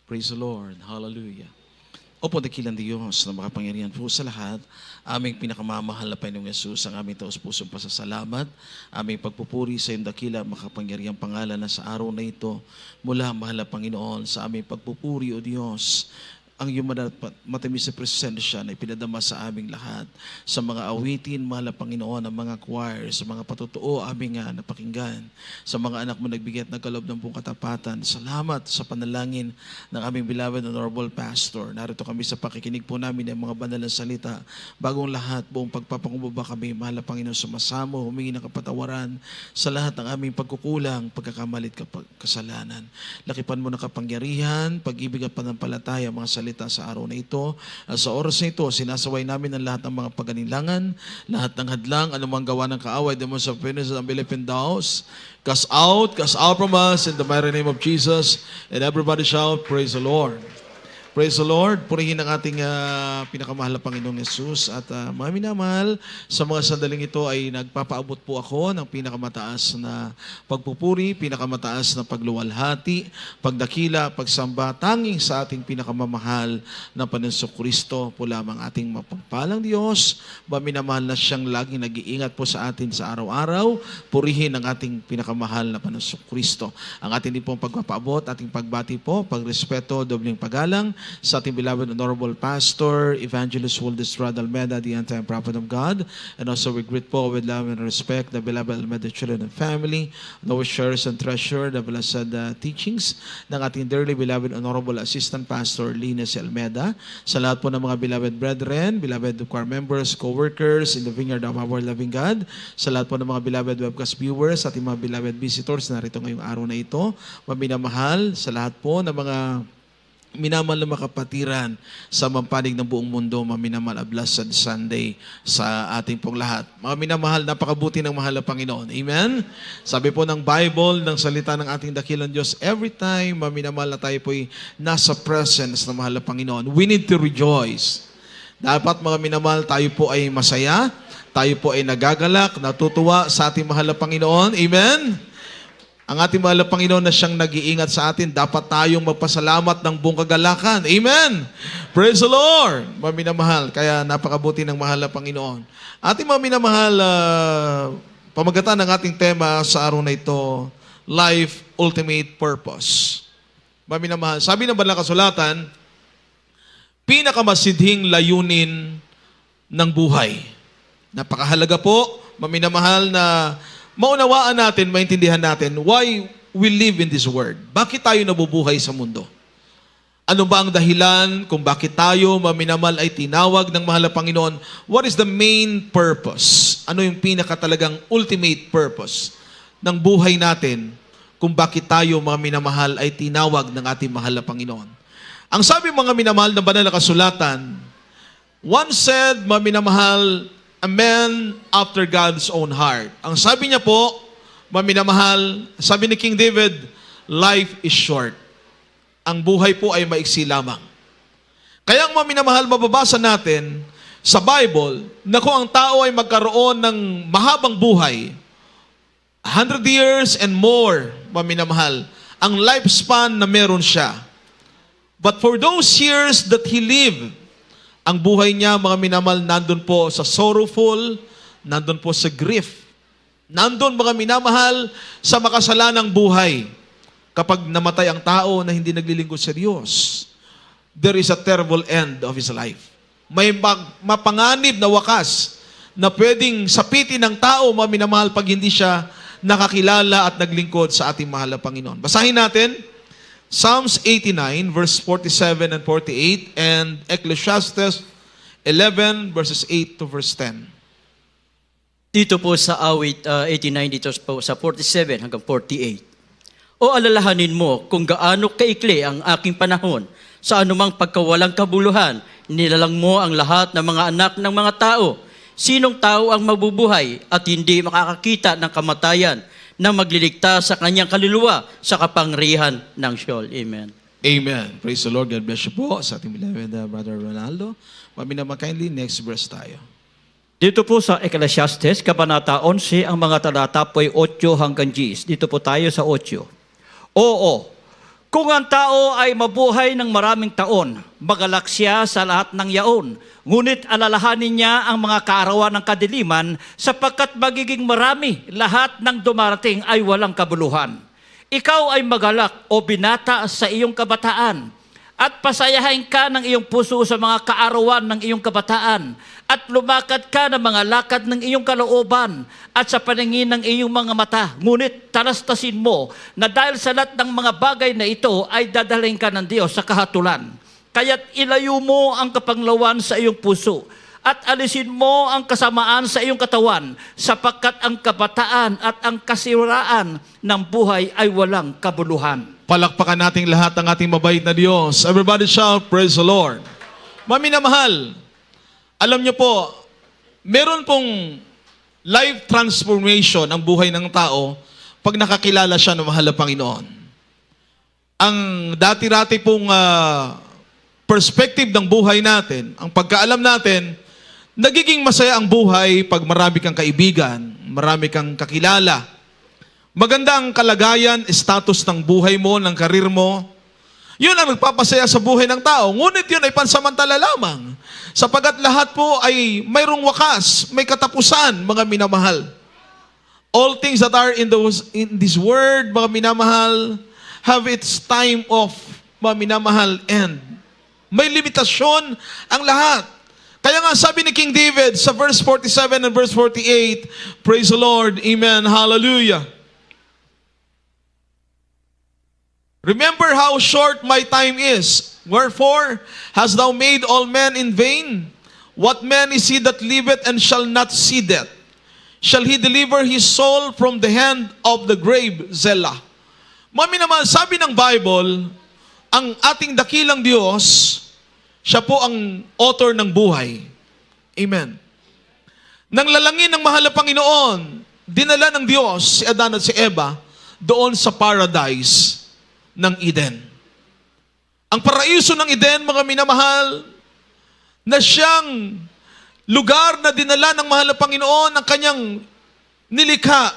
Praise the Lord. Hallelujah. Opo, dakilang Diyos na makapangyarihan po sa lahat, aming pinakamamahal na Panginoong Yesus, ang aming taos-pusong pasasalamat, aming pagpupuri sa iyong dakila, makapangyarihang pangalan na sa araw na ito, mula mahal na Panginoon, sa aming pagpupuri, O Diyos, ang iyong matamis na presensya na ipinadama sa aming lahat, sa mga awitin, mahal na Panginoon, ang mga choir, sa mga patutuo aming napakinggan, sa mga anak mo nagbigay at nagkaloob ng buong katapatan. Salamat sa panalangin ng aming beloved honorable pastor. Narito kami sa pakikinig po namin ng mga banal na salita. Bagong lahat, buong pagpapakumbaba kami, mahal na Panginoon, sumasamo, humingi ng kapatawaran sa lahat ng aming pagkukulang, pagkakamalit, kasalanan. Lakipan mo ng kapangyarihan, pag-ibig at panampalataya, mga salita sa araw na ito. Sa oras na ito, sinasaway namin ang lahat ng mga pag-anilangan, lahat ng hadlang, anumang gawa ng kaaway, demons of witness and Philippine doubts. Cast out from us in the mighty name of Jesus. And everybody shout, praise the Lord. Praise the Lord. Purihin ang ating pinakamahal na Panginoong Yesus. At mga minamahal, sa mga sandaling ito ay nagpapaabot po ako ng pinakamataas na pagpupuri, pinakamataas na pagluwalhati, pagdakila, pagsamba, tanging sa ating pinakamamahal na Panginoong Kristo po lamang ating mapagpalang Diyos. Minamahal na siyang laging nag-iingat po sa atin sa araw-araw. Purihin ang ating pinakamahal na Panginoong Kristo. Ang ating din pong pagpapaabot, ating pagbati po, pagrespeto, dobling paggalang, sa ating beloved honorable pastor, Evangelist Waldis Rod Almeda, the end-time prophet of God. And also we greet po with love and respect the beloved Almeda children and family, and we shares and treasure the blessed teachings ng ating dearly beloved honorable assistant pastor, Linus Almeda. Sa lahat po ng mga beloved brethren, beloved choir members, co-workers in the vineyard of our loving God. Sa lahat po ng mga beloved webcast viewers, ating mga beloved visitors narito ngayong araw na ito. Maminamahal sa lahat po ng mga minamahal na makapatiran sa mampanig ng buong mundo, maminamahal, a blessed Sunday sa ating pong lahat. Mga minamahal, napakabuti ng mahal na Panginoon. Amen? Sabi po ng Bible, ng salita ng ating dakilang Diyos, every time, maminamahal na tayo po'y nasa presence ng mahal na Panginoon, we need to rejoice. Dapat mga minamahal, tayo po ay masaya, tayo po ay nagagalak, natutuwa sa ating mahal na Panginoon. Amen? Ang ating mahal na Panginoon na siyang nag-iingat sa atin, dapat tayong magpasalamat ng buong kagalakan. Amen! Praise the Lord! Maminamahal, kaya napakabuti ng mahal na Panginoon. Ating maminamahal, pamagatan ng ating tema sa araw na ito, Life Ultimate Purpose. Maminamahal, sabi ng banal na kasulatan, pinakamasidhing layunin ng buhay. Napakahalaga po, maminamahal, na maunawaan natin, maintindihan natin why we live in this world. Bakit tayo nabubuhay sa mundo? Ano ba ang dahilan kung bakit tayo, maminamal, ay tinawag ng mahal na Panginoon? What is the main purpose? Ano yung pinakatalagang ultimate purpose ng buhay natin kung bakit tayo, mga minamahal, ay tinawag ng ating mahal na Panginoon? Ang sabi mga minamahal ng banal na kasulatan, one said, mga minamahal, a man after God's own heart. Ang sabi niya po, maminamahal, sabi ni King David, life is short. Ang buhay po ay maiksi lamang. Kaya ang maminamahal, mababasa natin sa Bible na kung ang tao ay magkaroon ng mahabang buhay, 100 years and more, maminamahal, ang lifespan na meron siya. But for those years that he lived, ang buhay niya, mga minamal, nandun po sa sorrowful, nandun po sa grief. Nandun, mga minamahal, sa makasalanang buhay. Kapag namatay ang tao na hindi naglilingkod sa Diyos, there is a terrible end of his life. May mapanganib na wakas na pwedeng sapitin ng tao, mga minamahal, pag hindi siya nakakilala at naglingkod sa ating mahal na Panginoon. Basahin natin Psalms 89, verse 47 and 48, and Ecclesiastes 11, verses 8 to verse 10. Dito po sa awit 89, dito po sa 47 hanggang 48. O alalahanin mo kung gaano kaikli ang aking panahon, sa anumang pagkawalang kabuluhan, nilalang mo ang lahat ng mga anak ng mga tao. Sinong tao ang mabubuhay at hindi makakakita ng kamatayan, na magliligtas sa kanyang kaluluwa sa kapangyarihan ng Sheol. Amen. Amen. Praise the Lord. God bless you po sa ating beloved Brother Ronaldo. Maminamahal, kindly, next verse tayo. Dito po sa Ecclesiastes, Kabanata 11, ang mga talata po ay 8 hanggang 10. Dito po tayo sa 8. Oo, Kung ang tao ay mabuhay ng maraming taon, magalak siya sa lahat ng yaon. Ngunit alalahanin niya ang mga kaarawan ng kadiliman, sapagkat magiging marami, lahat ng dumarating ay walang kabuluhan. Ikaw ay magalak o binata sa iyong kabataan, at pasayahin ka ng iyong puso sa mga kaarawan ng iyong kabataan, at lumakad ka ng mga lakad ng iyong kalooban, at sa paningin ng iyong mga mata. Ngunit talastasin mo na dahil sa lahat ng mga bagay na ito ay dadalhin ka ng Diyos sa kahatulan. Kaya't ilayo mo ang kapanglawan sa iyong puso, at alisin mo ang kasamaan sa iyong katawan, sapagkat ang kabataan at ang kasiraan ng buhay ay walang kabuluhan. Palakpakan nating lahat ang ating mabait na Diyos. Everybody shout, praise the Lord. Mami na mahal, alam niyo po, meron pong life transformation ang buhay ng tao pag nakakilala siya ng mahal na Panginoon. Ang dati-rati pong perspective ng buhay natin, ang pagkaalam natin, nagiging masaya ang buhay pag marami kang kaibigan, marami kang kakilala. Maganda ang kalagayan, status ng buhay mo, ng karir mo. Yun ang nagpapasaya sa buhay ng tao. Ngunit yun ay pansamantala lamang. Sapagat lahat po ay mayroong wakas, may katapusan, mga minamahal. All things that are in this world, mga minamahal, have its time of, mga minamahal, end. May limitasyon ang lahat. Kaya nga sabi ni King David sa verse 47 and verse 48, praise the Lord, amen, hallelujah. Remember how short my time is. Wherefore hast thou made all men in vain? What man is he that liveth and shall not see death? Shall he deliver his soul from the hand of the grave? Selah. Mami naman, sabi ng Bible, ang ating dakilang Diyos, siya po ang author ng buhay. Amen. Nang lalangin ng mahal na Panginoon, dinala ng Diyos si Adan at si Eva doon sa paradise ng Eden. Ang paraiso ng Eden, mga minamahal, na siyang lugar na dinala ng mahal na Panginoon ang kanyang nilikha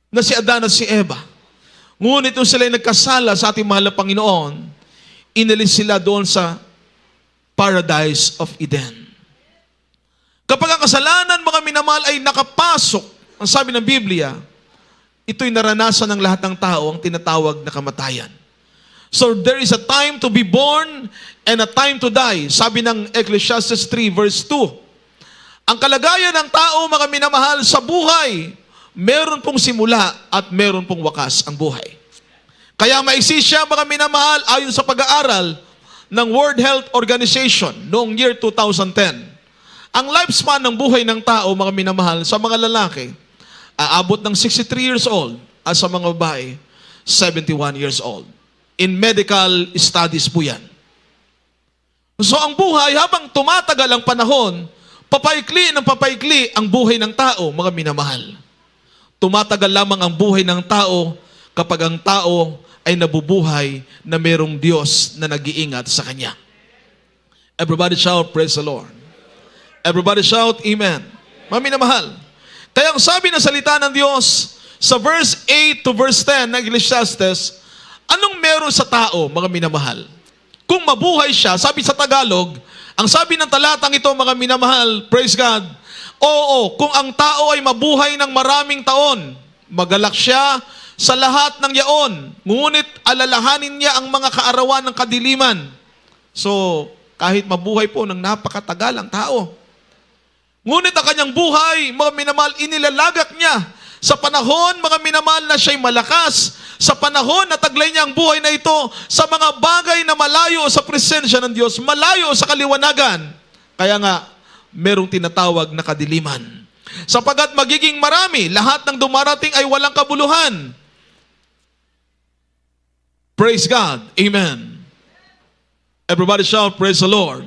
na si Adan at si Eva. Ngunit nung sila ay nagkasala sa ating mahal na Panginoon, inalis sila doon sa paradise of Eden. Kapag ang kasalanan, mga minamahal, ay nakapasok, ang sabi ng Biblia, ito'y naranasan ng lahat ng tao, ang tinatawag na kamatayan. So there is a time to be born and a time to die. Sabi ng Ecclesiastes 3 verse 2. Ang kalagayan ng tao, mga minamahal, sa buhay, meron pong simula at meron pong wakas ang buhay. Kaya maiksi siya, mga minamahal, ayon sa pag-aaral ng World Health Organization noong year 2010. Ang lifespan ng buhay ng tao, mga minamahal, sa mga lalaki, aabot ng 63 years old at sa mga babae, 71 years old. In medical studies po yan. So ang buhay, habang tumatagal ang panahon, papaikli ng papaikli ang buhay ng tao, mga minamahal. Tumatagal lamang ang buhay ng tao kapag ang tao ay nabubuhay na merong Diyos na nag-iingat sa kanya. Everybody shout, praise the Lord. Everybody shout, amen. Mga minamahal, kaya ang sabi ng salita ng Diyos sa verse 8 to verse 10 ng Ecclesiastes, anong meron sa tao, mga minamahal? Kung mabuhay siya, sabi sa Tagalog, ang sabi ng talatang ito, mga minamahal, praise God, oo, kung ang tao ay mabuhay ng maraming taon, magalak siya sa lahat ng yaon, ngunit alalahanin niya ang mga kaarawan ng kadiliman. So, kahit mabuhay po ng napakatagal ang tao, ngunit ang kanyang buhay, mga minamahal, inilalagak niya sa panahon, mga minamahal, na siya'y malakas, sa panahon na taglay niya ang buhay na ito sa mga bagay na malayo sa presensya ng Diyos, malayo sa kaliwanagan. Kaya nga, merong tinatawag na kadiliman. Sapagat magiging marami, lahat ng dumarating ay walang kabuluhan. Praise God. Amen. Everybody shout, praise the Lord.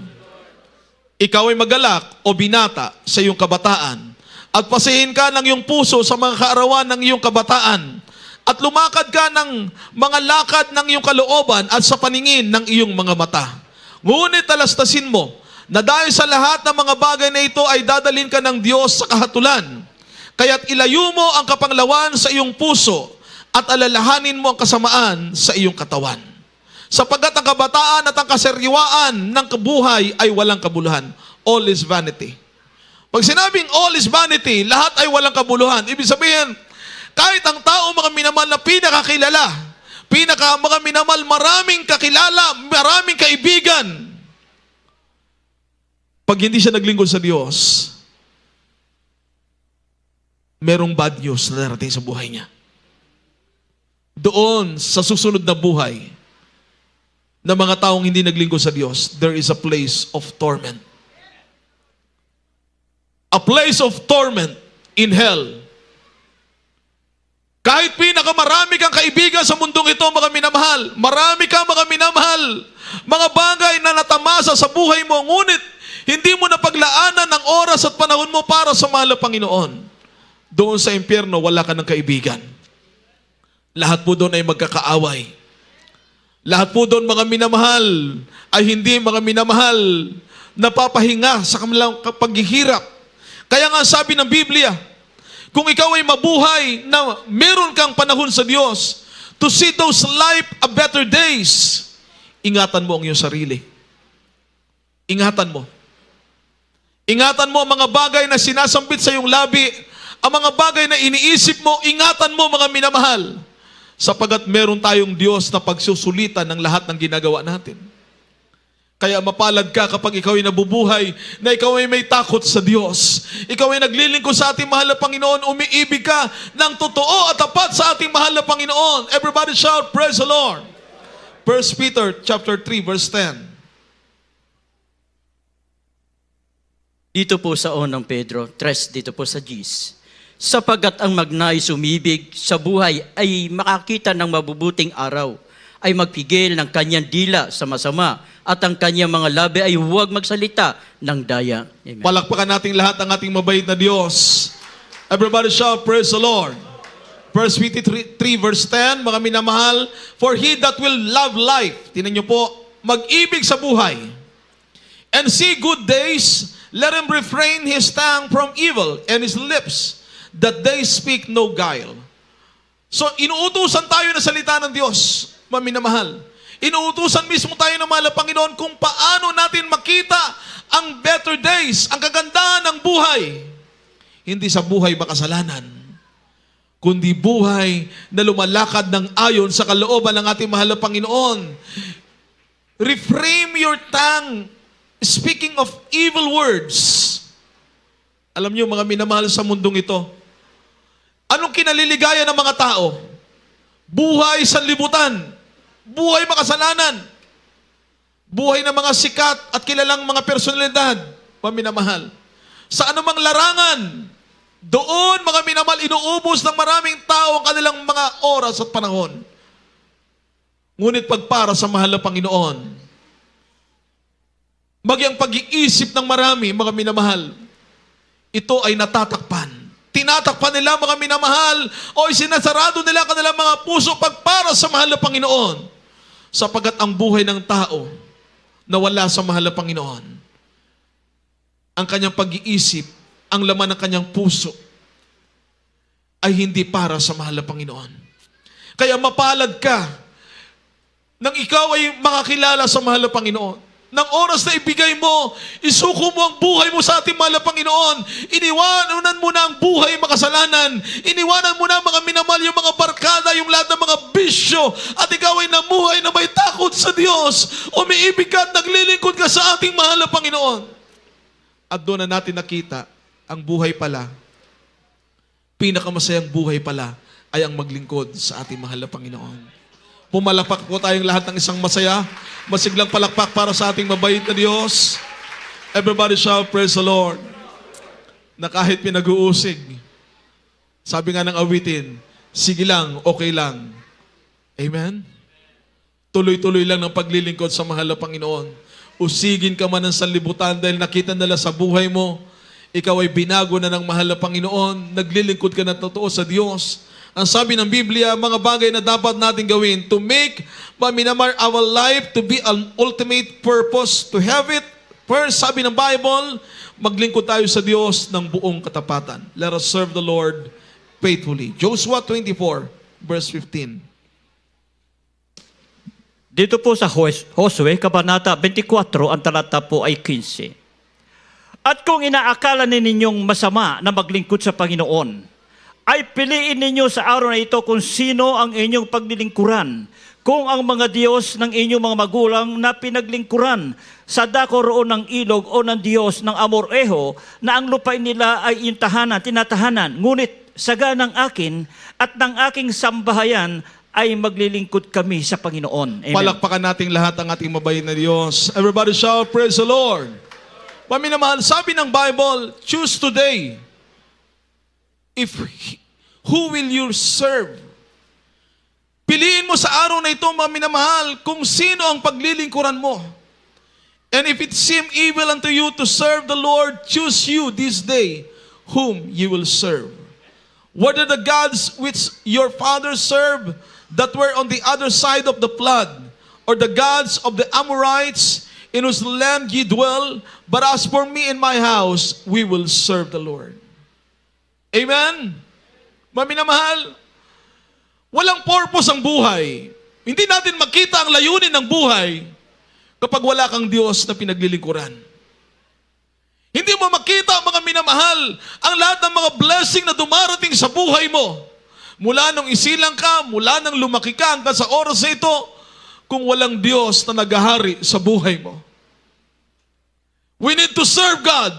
Ikaw ay magalak o binata sa iyong kabataan at pasihin ka ng iyong puso sa mga kaarawan ng iyong kabataan at lumakad ka ng mga lakad ng iyong kalooban at sa paningin ng iyong mga mata. Ngunit talastasin mo na dahil sa lahat ng mga bagay na ito ay dadalhin ka ng Diyos sa kahatulan. Kaya't ilayo mo ang kapanglawan sa iyong puso at alalahanin mo ang kasamaan sa iyong katawan. Sapagkat ang kabataan at ang kasariwaan ng kabuhay ay walang kabuluhan. All is vanity. Pag sinabing all is vanity, lahat ay walang kabuluhan. Ibig sabihin, kahit ang tao mga minamahal na pinakakilala, mga minamahal, maraming kakilala, maraming kaibigan, pag hindi siya naglingkod sa Diyos, merong bad news na darating sa buhay niya. Doon, sa susunod na buhay, ng mga taong hindi naglingkod sa Diyos, there is a place of torment. A place of torment in hell. Kahit pinakamarami kang kaibigan sa mundong ito, mga minamahal, marami kang mga minamahal, mga bagay na natamasa sa buhay mo, ngunit hindi mo napaglaanan ng oras at panahon mo para sa mahal na Panginoon. Doon sa impyerno, wala ka ng kaibigan. Lahat po doon ay magkakaaway. Lahat po doon, mga minamahal, ay hindi mga minamahal napapahinga sa kanilang paghihirap. Kaya nga sabi ng Biblia, kung ikaw ay mabuhay na meron kang panahon sa Diyos to see those life a better days, ingatan mo ang iyong sarili. Ingatan mo. Ingatan mo ang mga bagay na sinasambit sa iyong labi, ang mga bagay na iniisip mo, ingatan mo mga minamahal. Sapagat meron tayong Diyos na pagsusulitan ng lahat ng ginagawa natin. Kaya mapalad ka kapag ikaw ay nabubuhay, na ikaw ay may takot sa Diyos. Ikaw ay naglilingkod sa ating mahal na Panginoon, umiibig ka ng totoo at tapat sa ating mahal na Panginoon. Everybody shout, praise the Lord. 1 Peter chapter 3, verse 10. Dito po sa unang Pedro, 3 dito po sa Gs. Sapagat ang magnais umibig sa buhay ay makakita ng mabubuting araw, ay magpigil ng kanyang dila sa masama, at ang kanyang mga labi ay huwag magsalita ng daya. Amen. Palakpakan natin lahat ang ating mabait na Diyos. Everybody shout, praise the Lord. 1 Peter 3 verse 10, mga minamahal, for he that will love life, tinan niyo po, mag-ibig sa buhay, and see good days, let him refrain his tongue from evil, and his lips, that they speak no guile. So, inuutusan tayo na salita ng Diyos, mga minamahal. Inuutusan mismo tayo ng mahal na Panginoon kung paano natin makita ang better days, ang kagandahan ng buhay. Hindi sa buhay makasalanan, kundi buhay na lumalakad ng ayon sa kalooban ng ating mahal na Panginoon. Refrain your tongue, speaking of evil words. Alam niyo mga minamahal sa mundong ito, anong kinaliligaya ng mga tao? Buhay sa libutan. Buhay makasalanan. Buhay ng mga sikat at kilalang mga personalidad, mga minamahal. Sa anumang larangan, doon mga minamahal, inuubos ng maraming tao ang kanilang mga oras at panahon. Ngunit pagpara sa mahal na Panginoon, magyang pag-iisip ng marami, mga minamahal, ito ay natatakpan. Tinatakpan nila mga minamahal o isinasarado nila kanilang mga puso pagpara sa mahal na Panginoon. Sapagat ang buhay ng tao na wala sa mahal na Panginoon, ang kanyang pag-iisip, ang laman ng kanyang puso, ay hindi para sa mahal na Panginoon. Kaya mapalad ka nang ikaw ay makakilala sa mahal na Panginoon. Nang oras na ibigay mo, isuko mo ang buhay mo sa ating mahal na Panginoon. Iniwanan mo na ang buhay makasalanan. Iniwanan mo na mga minamahal, yung mga barkada, yung lahat ng mga bisyo. At ikaw ay namuhay na may takot sa Diyos. Umiibig ka at naglilingkod ka sa ating mahal na Panginoon. At doon na natin nakita, ang buhay pala, pinakamasayang buhay pala, ay ang maglingkod sa ating mahal na Panginoon. Pumalakpak po tayong lahat ng isang masaya, masiglang palakpak para sa ating mabait na Diyos. Everybody shout, praise the Lord. Na kahit pinag-uusig, sabi nga ng awitin, sige lang, okay lang. Amen? Tuloy-tuloy lang ng paglilingkod sa mahal na Panginoon. Usigin ka man ng sanlibutan dahil nakita nila sa buhay mo, ikaw ay binago na ng mahal na Panginoon, naglilingkod ka na totoo sa Diyos. Ang sabi ng Biblia, mga bagay na dapat natin gawin to make our life to be an ultimate purpose, to have it first, sabi ng Bible, maglingkod tayo sa Diyos ng buong katapatan. Let us serve the Lord faithfully. Joshua 24, verse 15. Dito po sa Josue, Kabanata 24, ang talata po ay 15. At kung inaakala ninyong masama na maglingkod sa Panginoon, ay piliin ninyo sa araw na ito kung sino ang inyong paglilingkuran, kung ang mga Diyos ng inyong mga magulang na pinaglingkuran sa dako roon ng ilog o ng Diyos ng Amor-eho na ang lupain nila ay tinatahanan. Ngunit saga ng akin at ng aking sambahayan ay maglilingkod kami sa Panginoon. Amen. Palakpakan nating lahat ang ating mabayin na Diyos. Everybody shout, praise the Lord. Paminamahal, sabi ng Bible, choose today who will you serve. Piliin mo sa araw na ito, maminamahal, kung sino ang paglilingkuran mo. And if it seem evil unto you to serve the Lord, choose you this day whom you will serve. Whether the gods which your fathers served that were on the other side of the flood, or the gods of the Amorites in whose land ye dwell, but as for me and my house, we will serve the Lord. Amen? Maminamahal, walang purpose ang buhay. Hindi natin makita ang layunin ng buhay kapag wala kang Diyos na pinaglilingkuran. Hindi mo makita, mga minamahal, ang lahat ng mga blessing na dumarating sa buhay mo. Mula nung isilang ka, mula nang lumaki ka hanggang sa oras na ito, kung walang Diyos na naghahari sa buhay mo. We need to serve God.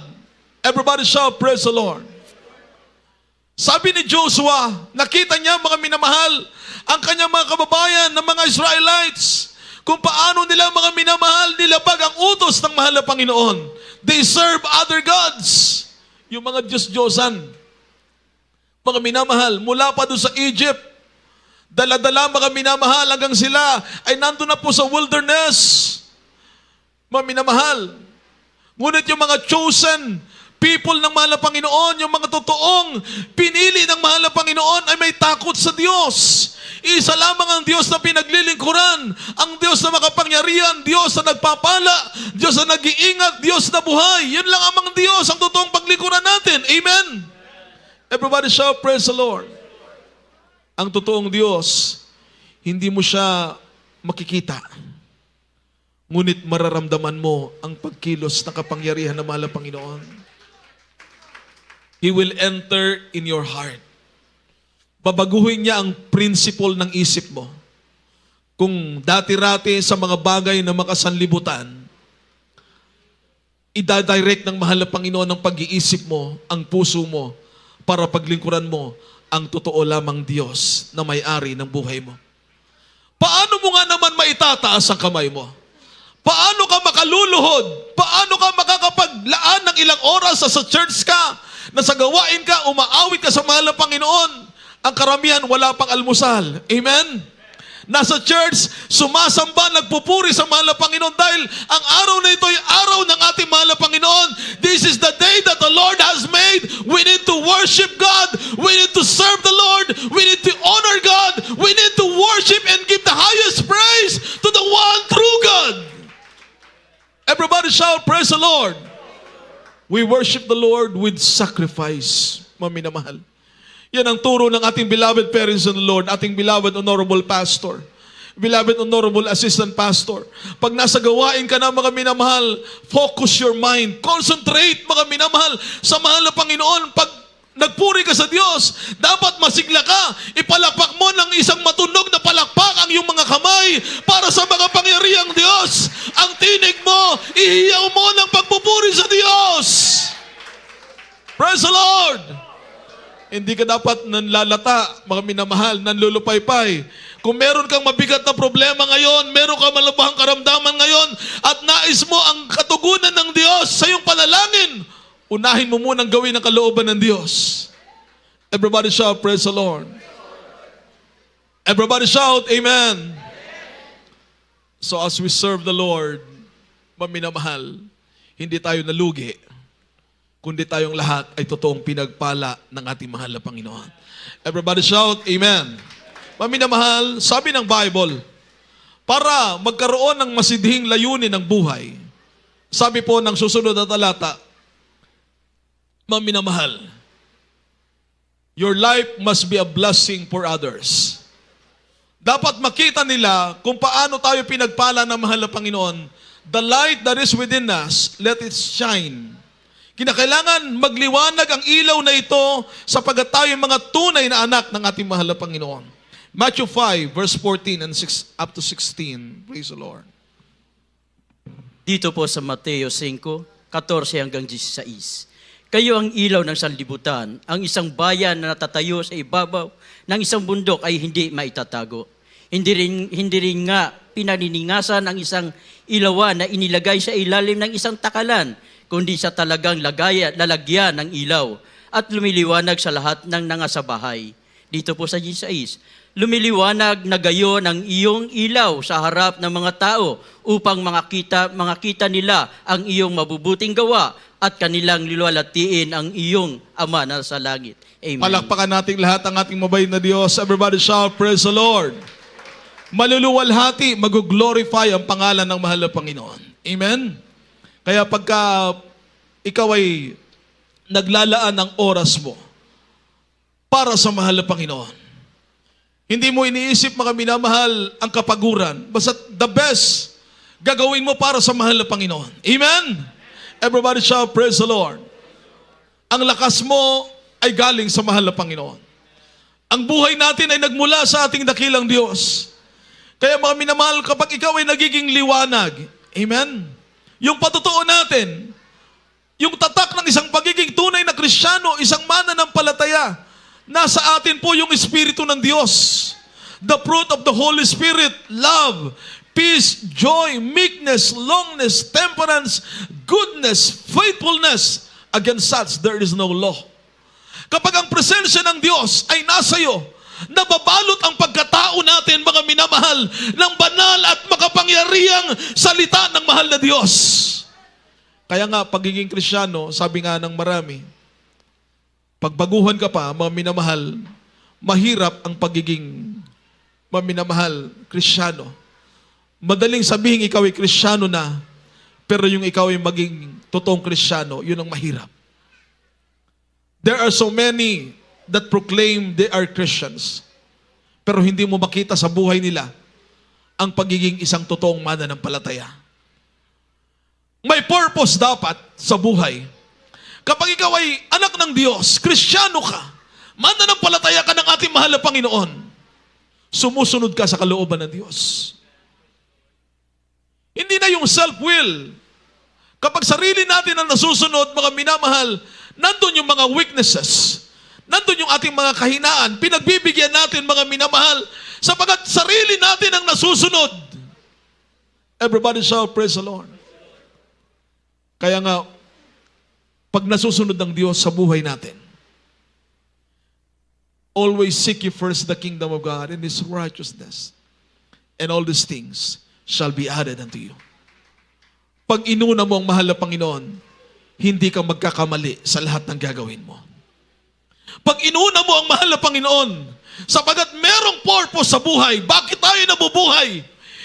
Everybody shout, praise the Lord. Sabi ni Joshua, nakita niya, mga minamahal, ang kanyang mga kababayan ng mga Israelites, kung paano nila, mga minamahal, nilabag ang utos ng mahal na Panginoon. They serve other gods. Yung mga Diyos-Diyosan. Mga minamahal, mula pa doon sa Egypt, dala-dala, mga minamahal, hanggang sila ay nandun na po sa wilderness. Mga minamahal. Ngunit yung mga chosen people ng mahal na Panginoon, yung mga totoong pinili ng mahal na Panginoon ay may takot sa Diyos. Isa lamang ang Diyos na pinaglilingkuran, ang Diyos na makapangyarihan, Diyos na nagpapala, Diyos na nag-iingat, Diyos na buhay. Yun lang ang mga Diyos, ang totoong paglingkuran natin. Amen? Everybody shout, praise the Lord. Ang totoong Diyos, hindi mo siya makikita. Ngunit mararamdaman mo ang pagkilos ng kapangyarihan ng mahal na Panginoon. He will enter in your heart. Babaguhin niya ang principle ng isip mo. Kung dati-rati sa mga bagay na makasanlibutan, idadirect ng mahal na Panginoon ang pag-iisip mo, ang puso mo, para paglingkuran mo ang totoo lamang Diyos na may-ari ng buhay mo. Paano mo nga naman maitataas ang kamay mo? Paano ka makaluluhod? Paano ka makakapaglaan ng ilang oras sa church ka, na sa gawain ka, umaawit ka sa mahal na Panginoon? Ang karamihan, wala pang almusal. Amen? Nasa church, sumasamba, nagpupuri sa mahal na Panginoon dahil ang araw na ito ay araw ng ating mahal na Panginoon. This is the day that the Lord has made. We need to worship God. We need to serve the Lord. We need to honor God. We need to worship and give the highest praise to the one true God. Everybody shout, praise the Lord. We worship the Lord with sacrifice. Maminamahal. Yan ang turo ng ating beloved parents in the Lord, ating beloved honorable pastor, beloved honorable assistant pastor. Pag nasa gawain ka na, mga minamahal, focus your mind. Concentrate, mga minamahal, sa mahal na Panginoon. Pag nagpuri ka sa Diyos, dapat masigla ka. Ipalapak mo ng isang matunog na palakpak ang iyong mga kamay para sa mga pangyarihang Diyos. Ang tinig mo, ihiyaw mo ng pagpupuri sa Diyos. Praise the Lord! Hindi ka dapat nanlalata, mga minamahal, nanlulupaypay. Kung meron kang mabigat na problema ngayon, meron kang malubhang karamdaman ngayon, at nais mo ang katugunan ng Diyos sa iyong panalangin, unahin mo munang gawin ang kalooban ng Diyos. Everybody shout, praise the Lord. Everybody shout, amen. So as we serve the Lord, mga minamahal, hindi tayo nalugi, kundi tayong lahat ay totoong pinagpala ng ating mahal na Panginoon. Everybody shout, amen. Maminamahal, sabi ng Bible, para magkaroon ng masidhing layunin ng buhay, sabi po ng susunod na talata, maminamahal, your life must be a blessing for others. Dapat makita nila kung paano tayo pinagpala ng mahal na Panginoon. The light that is within us, let it shine. Kinakailangan magliwanag ang ilaw na ito sapagkat tayo mga tunay na anak ng ating mahal na Panginoon. Matthew 5, verse 14 and 6, up to 16. Praise the Lord. Dito po sa Mateo 5, 14 hanggang 16. Kayo ang ilaw ng sanlibutan. Ang isang bayan na natatayo sa ibabaw ng isang bundok ay hindi maitatago. Hindi rin nga pinaniningasan ang isang ilawan na inilagay sa ilalim ng isang takalan, kundi sa talagang lalagyan ng ilaw at lumiliwanag sa lahat ng nangasabahay. Dito po sa 16, lumiliwanag na gayon ang iyong ilaw sa harap ng mga tao upang makita nila ang iyong mabubuting gawa at kanilang lilwalatiin ang iyong Ama na sa langit. Amen. Palakpakan natin lahat ang ating mabait na Diyos. Everybody shout, praise the Lord. Maluluwalhati, mag-glorify ang pangalan ng mahal na Panginoon. Amen? Kaya pagka ikaw ay naglalaan ng oras mo para sa mahal na Panginoon, hindi mo iniisip mga minamahal ang kapaguran. Basta the best gagawin mo para sa mahal na Panginoon. Amen? Everybody shout, praise the Lord. Ang lakas mo ay galing sa mahal na Panginoon. Ang buhay natin ay nagmula sa ating dakilang Diyos. Kaya mga minamahal, kapag ikaw ay nagiging liwanag, amen? Yung patotoo natin, yung tatak ng isang pagiging tunay na Kristiyano, isang mananampalataya, nasa atin po yung Espiritu ng Diyos. The fruit of the Holy Spirit, love, peace, joy, meekness, longness, temperance, goodness, faithfulness. Against such, there is no law. Kapag ang presensya ng Diyos ay nasa iyo, nababalot ang pagkatao natin, mga minamahal, ng banal at makapangyarihang salita ng mahal na Diyos. Kaya nga, pagiging Kristiyano, sabi nga ng marami, pagbaguhan ka pa, mga minamahal, mahirap ang pagiging minamahal Kristiyano. Madaling sabihin ikaw ay Kristiyano na, pero yung ikaw ay maging totoong Kristiyano, yun ang mahirap. There are so many that proclaim they are Christians, pero hindi mo makita sa buhay nila ang pagiging isang totoong mananampalataya. May purpose dapat sa buhay. Kapag ikaw ay anak ng Diyos, Kristiyano ka, mananampalataya ka ng ating mahal na Panginoon, sumusunod ka sa kalooban ng Diyos. Hindi na yung self-will. Kapag sarili natin ang nasusunod, mga minamahal, nandun yung mga weaknesses. Nandun yung ating mga kahinaan. Pinagbibigyan natin, mga minamahal, sapagat sarili natin ang nasusunod. Everybody shout, praise the Lord. Kaya nga, pag nasusunod ng Diyos sa buhay natin, always seek ye first the kingdom of God and His righteousness, and all these things shall be added unto you. Pag inuna mo ang mahal na Panginoon, hindi ka magkakamali sa lahat ng gagawin mo. Pag inuna mo ang mahal na Panginoon, sapagat merong purpose sa buhay, bakit tayo nabubuhay?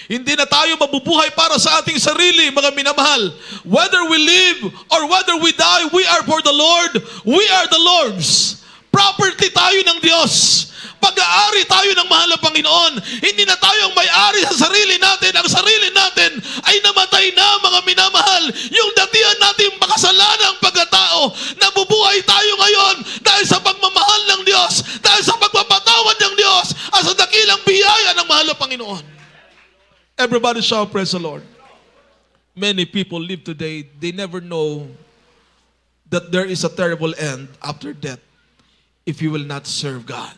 Hindi na tayo mabubuhay para sa ating sarili, mga minamahal. Whether we live or whether we die, we are for the Lord, we are the Lord's. Property tayo ng Diyos. Pag-aari tayo ng mahal na Panginoon. Hindi na tayo ang may-ari sa sarili natin. Ang sarili natin ay namatay na, mga minamahal. Yung datihan natin makasalanang pagkatao, nabubuhay tayo ngayon dahil sa pagmamahal ng Diyos, dahil sa pagpapatawad ng Diyos, at sa dakilang biyaya ng mahal na Panginoon. Everybody shout, praise the Lord. Many people live today, they never know that there is a terrible end after death if you will not serve God.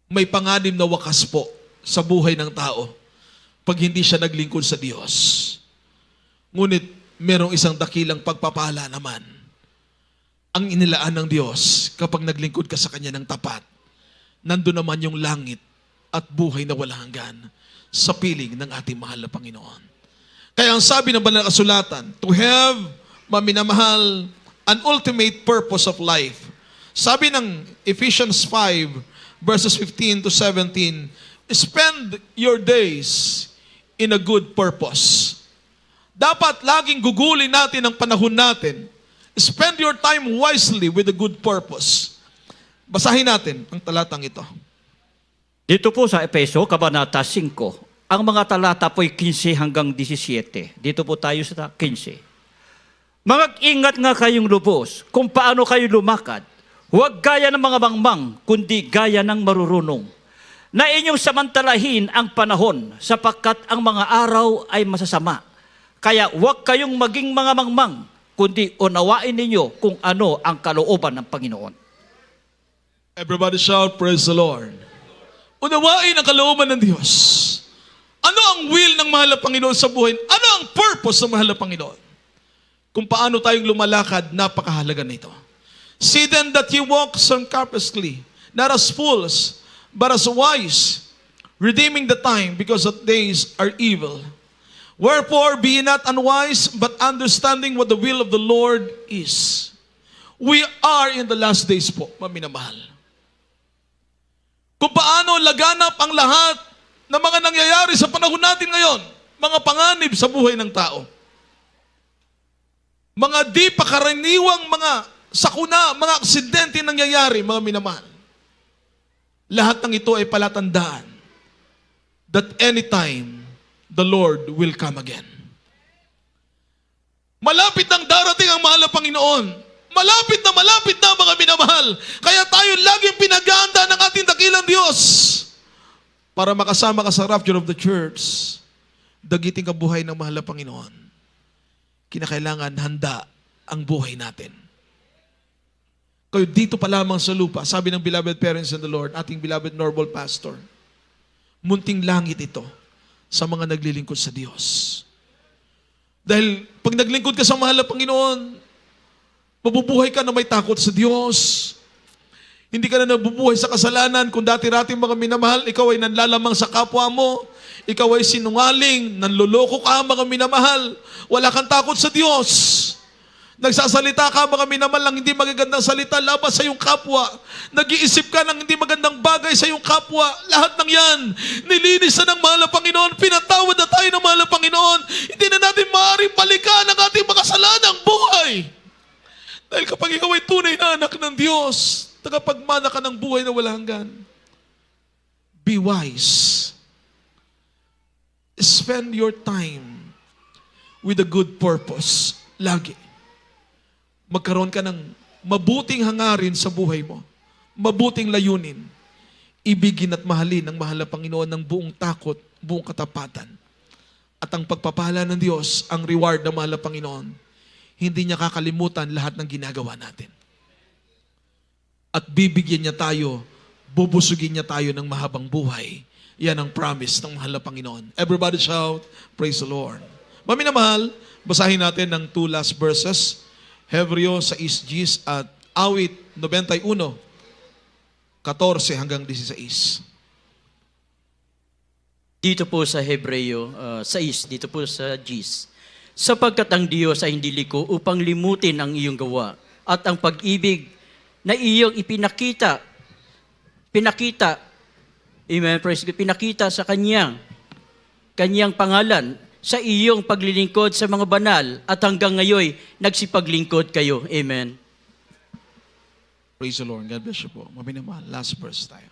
May panganib na wakas po sa buhay ng tao pag hindi siya naglingkod sa Diyos. Ngunit merong isang dakilang pagpapala naman ang inilaan ng Diyos kapag naglingkod ka sa Kanya ng tapat. Nandun naman yung langit at buhay na walang hanggan sa piling ng ating mahal na Panginoon. Kaya ang sabi ng banal na kasulatan, to have, maminamahal, an ultimate purpose of life. Sabi ng Ephesians 5, verses 15 to 17, spend your days in a good purpose. Dapat laging gugulin natin ang panahon natin. Spend your time wisely with a good purpose. Basahin natin ang talatang ito. Dito po sa Efeso, Kabanata 5, ang mga talata po'y 15 hanggang 17. Dito po tayo sa 15. Mag-ingat nga kayong lubos kung paano kayo lumakad. Huwag gaya ng mga mangmang, kundi gaya ng marurunong. Na inyong samantalahin ang panahon sapagkat ang mga araw ay masasama. Kaya huwag kayong maging mga mangmang, kundi unawain ninyo kung ano ang kalooban ng Panginoon. Everybody shout, praise the Lord. Unawain ang kalooban ng Diyos. Ano ang will ng mahal na Panginoon sa buhay? Ano ang purpose ng mahal na Panginoon? Kung paano tayong lumalakad, napakahalaga nito. See then that ye walk circumspectly, not as fools, but as wise, redeeming the time, because the days are evil. Wherefore be ye not unwise, but understanding what the will of the Lord is. We are in the last days po, maminamahal. Kung paano laganap ang lahat ng mga nangyayari sa panahon natin ngayon, mga panganib sa buhay ng tao. Mga di pakaraniwang mga sakuna, mga aksidente nangyayari, mga minamahal. Lahat ng ito ay palatandaan that anytime the Lord will come again. Malapit nang darating ang mahal na Panginoon. Malapit na mga minamahal. Kaya tayo laging pinag-aanda ng ating dakilang Diyos para makasama ka sa rapture of the church. Dagiting ka buhay ng mahal na Panginoon. Kinakailangan handa ang buhay natin. Kayo dito pa lamang sa lupa, sabi ng beloved parents in the Lord, ating beloved Normal Pastor, munting langit ito sa mga naglilingkod sa Diyos. Dahil pag naglingkod ka sa mahal na Panginoon, mabubuhay ka na may takot sa Diyos. Hindi ka na nabubuhay sa kasalanan. Kung dati-rating mga minamahal, ikaw ay nanlalamang sa kapwa mo. Ikaw ay sinungaling, nanloloko ka mga minamahal. Wala kang takot sa Diyos. Nagsasalita ka mga minamahal ng hindi magagandang salita laban sa iyong kapwa. Nag-iisip ka ng hindi magandang bagay sa iyong kapwa. Lahat ng yan, nilinis na ng mahal na Panginoon. Pinatawad na tayo ng mahal na Panginoon. Hindi na natin maaaring balikan ang ating makasalanang buhay. Dahil kapag ikaw ay tunay na anak ng Diyos, tagapagmana ka ng buhay na walang hanggan. Be wise. Spend your time with a good purpose. Lagi. Magkaroon ka ng mabuting hangarin sa buhay mo. Mabuting layunin. Ibigin at mahalin ng mahal na Panginoon ng buong takot, buong katapatan. At ang pagpapala ng Diyos, ang reward ng mahal na Panginoon, hindi niya kakalimutan lahat ng ginagawa natin. At bibigyan niya tayo, bubusugin niya tayo ng mahabang buhay. Yan ang promise ng mahal na Panginoon. Everybody shout, praise the Lord. Maminamahal, basahin natin ng 2 last verses. Hebreo 6:10 at Awit 91, 14 hanggang 16. Dito po sa Hebreo 6, dito po sa Gis. Sapagkat ang Diyos ay hindi liko upang limutin ang iyong gawa at ang pag-ibig na iyong pinakita, amen, praise God, pinakita sa kanyang pangalan, sa iyong paglilingkod sa mga banal at hanggang ngayon nagsipaglingkod kayo. Amen. Praise the Lord. God bless you po. Maminamahal. Last verse tayo.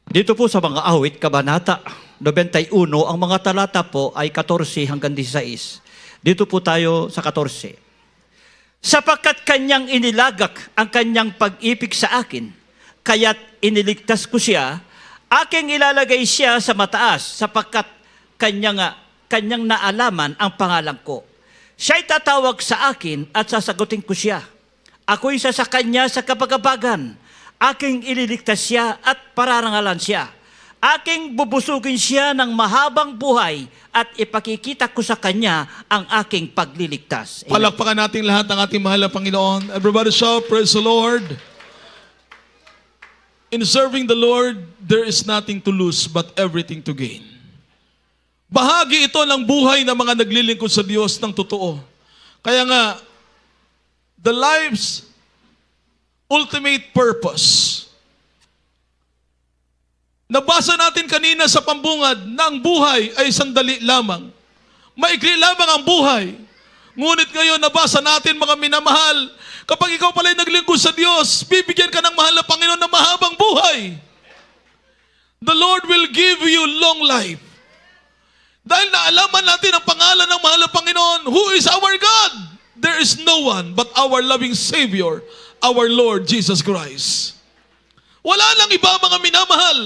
Dito po sa mga awit, Kabanata 91, ang mga talata po ay 14 hanggang 16. Dito po tayo sa 14. Sapagkat kanyang inilagak ang kanyang pag-ibig sa akin, kaya't iniligtas ko siya, aking ilalagay siya sa mataas, sapagkat kanyang naalaman ang pangalan ko. Siya'y tatawag sa akin at sasagutin ko siya. Ako'y isa sa kanya sa kapagabagan. Aking ililigtas siya at pararangalan siya. Aking bubusugin siya ng mahabang buhay at ipakikita ko sa kanya ang aking pagliligtas. Amen. Palakpakan natin lahat ng ating mahal na Panginoon. Everybody shout, praise the Lord. In serving the Lord, there is nothing to lose but everything to gain. Bahagi ito ng buhay ng mga naglilingkod sa Diyos ng totoo. Kaya nga, the life's ultimate purpose. Nabasa natin kanina sa pambungad na ang buhay ay sandali lamang. Maikli lamang ang buhay. Ngunit ngayon, nabasa natin mga minamahal, kapag ikaw pala'y naglingkod sa Diyos, bibigyan ka ng mahal na Panginoon ng mahabang buhay. The Lord will give you long life. Dahil naalaman natin ang pangalan ng mahal na Panginoon, who is our God? There is no one but our loving Savior, our Lord Jesus Christ. Wala lang iba, mga minamahal.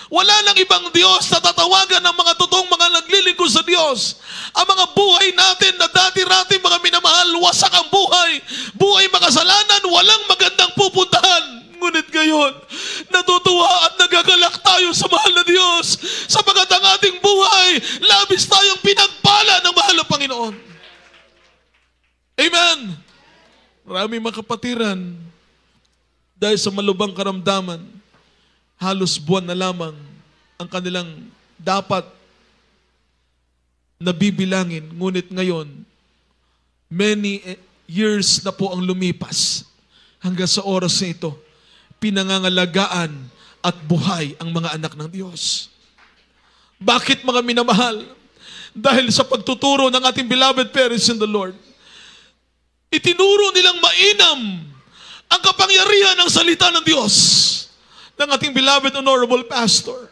Wala lang ibang Diyos na tatawagan ng mga totoong mga naglilingkod sa Diyos. Ang mga buhay natin na dati-rati, mga minamahal, wasak ang buhay. Buhay makasalanan, walang magandang pupuntahan. Ngunit ngayon, natutuwa at nagagalak tayo sa mahal na Diyos sapagkat ang ating buhay, labis tayong pinagpala ng mahal na Panginoon. Amen! Maraming mga kapatiran, dahil sa malubhang karamdaman, halos buwan na lamang ang kanilang dapat nabibilangin. Ngunit ngayon, many years na po ang lumipas hanggang sa oras na ito, pinangangalagaan at buhay ang mga anak ng Diyos. Bakit, mga minamahal? Dahil sa pagtuturo ng ating beloved parents in the Lord, itinuro nilang mainam ang kapangyarihan ng salita ng Diyos ng ating beloved honorable pastor,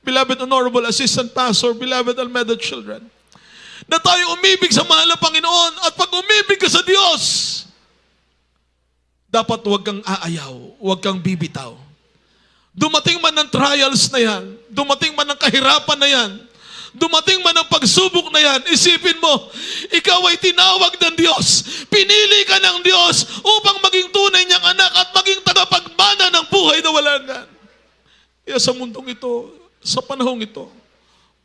beloved honorable assistant pastor, beloved Almeida children, na tayo umibig sa mahal na Panginoon. At pag umibig ka sa Diyos, dapat huwag kang aayaw, huwag kang bibitaw. Dumating man ng trials na yan, dumating man ng kahirapan na yan, dumating man ng pagsubok na yan, isipin mo, ikaw ay tinawag ng Diyos. Pinili ka ng Diyos upang maging tunay niyang anak at maging tagapagmana ng buhay na walang hanggan. Kaya sa mundong ito, sa panahong ito,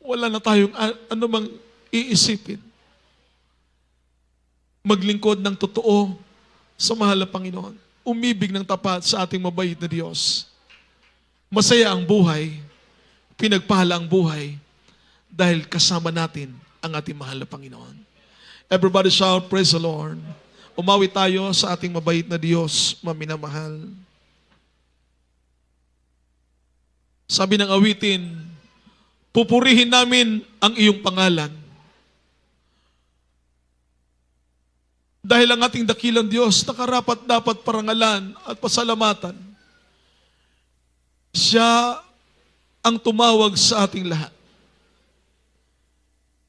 wala na tayong anumang iisipin. Maglingkod ng totoo sa mahal na Panginoon. Umibig ng tapat sa ating mabait na Diyos. Masaya ang buhay, pinagpala ang buhay, dahil kasama natin ang ating mahal na Panginoon. Everybody shout, praise the Lord. Umawi tayo sa ating mabait na Diyos, maminamahal. Sabi ng awitin, pupurihin namin ang iyong pangalan. Dahil ang ating dakilang Diyos, nakarapat dapat parangalan at pasalamatan. Siya ang tumawag sa ating lahat.